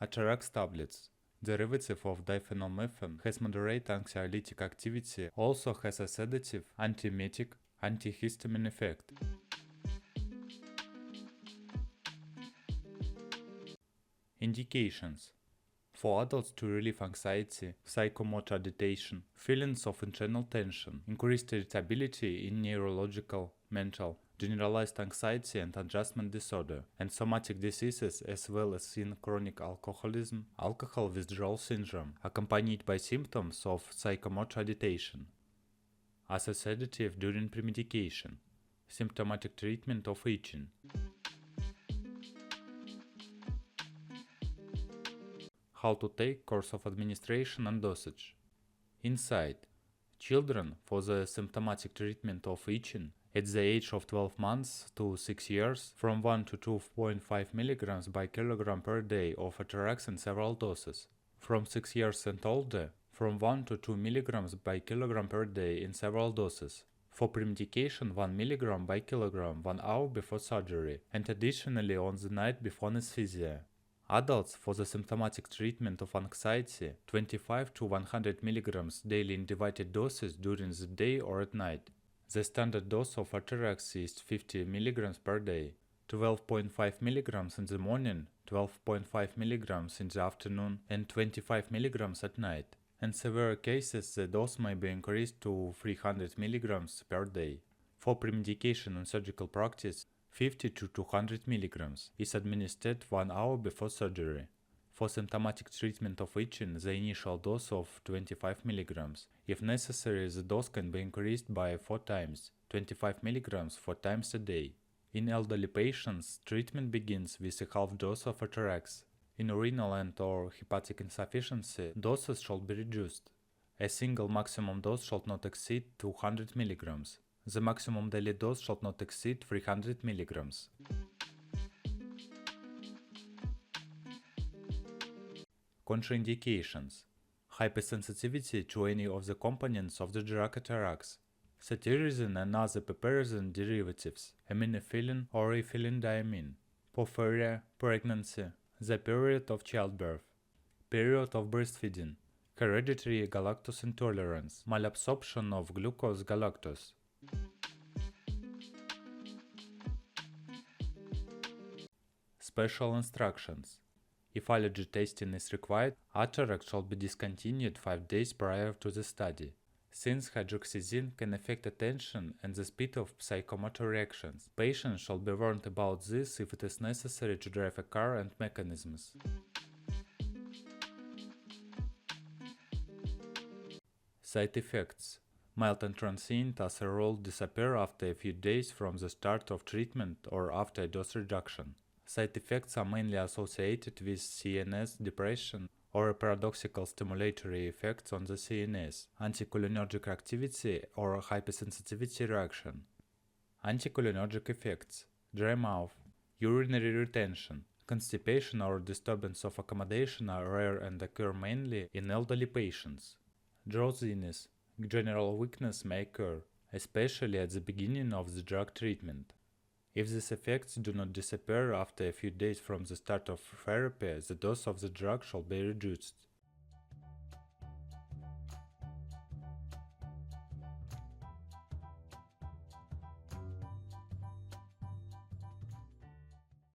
Atarax tablets, derivative of diphenylmethane, has moderate anxiolytic activity, also has a sedative, antiemetic, antihistamine effect. Indications: for adults to relieve anxiety, psychomotor agitation, feelings of internal tension, increased irritability in neurological, mental, generalized anxiety and adjustment disorder, and somatic diseases as well as in chronic alcoholism, alcohol withdrawal syndrome, accompanied by symptoms of psychomotor agitation. As a sedative during premedication, symptomatic treatment of itching. How to take, course of administration and dosage. Inside, children for the symptomatic treatment of itching at the age of 12 months to 6 years from 1 to 2.5 mg by kilogram per day of Atarax in several doses. From 6 years and older, from 1 to 2 mg by kilogram per day in several doses. For premedication, 1 mg by kilogram 1 hour before surgery, and additionally on the night before anesthesia. Adults for the symptomatic treatment of anxiety, 25 to 100 mg daily in divided doses during the day or at night. The standard dose of Atarax is 50 mg per day, 12.5 mg in the morning, 12.5 mg in the afternoon, and 25 mg at night. In severe cases, the dose may be increased to 300 mg per day. For premedication and surgical practice, 50 to 200 mg is administered 1 hour before surgery. For symptomatic treatment of itching, the initial dose of 25 mg. If necessary, the dose can be increased by 4 times, 25 mg 4 times a day. In elderly patients, treatment begins with a half dose of Atarax. In renal and or hepatic insufficiency, doses should be reduced. A single maximum dose should not exceed 200 mg. The maximum daily dose should not exceed 300 mg. Contraindications: hypersensitivity to any of the components of the drug Atarax, cetirizine and other piperazine derivatives, aminophylline or ethylene porphyria, pregnancy, the period of childbirth, period of breastfeeding, hereditary galactose intolerance, malabsorption of glucose galactose. Special instructions: if allergy testing is required, Atarax shall be discontinued 5 days prior to the study. Since hydroxyzine can affect attention and the speed of psychomotor reactions, patients shall be warned about this if it is necessary to drive a car and mechanisms. Side effects: mild and transient as a rule disappear after a few days from the start of treatment or after a dose reduction. Side effects are mainly associated with CNS depression or paradoxical stimulatory effects on the CNS, anticholinergic activity or hypersensitivity reaction. Anticholinergic effects: dry mouth, urinary retention, constipation or disturbance of accommodation are rare and occur mainly in elderly patients. Drowsiness, general weakness may occur, especially at the beginning of the drug treatment. If these effects do not disappear after a few days from the start of therapy, the dose of the drug shall be reduced.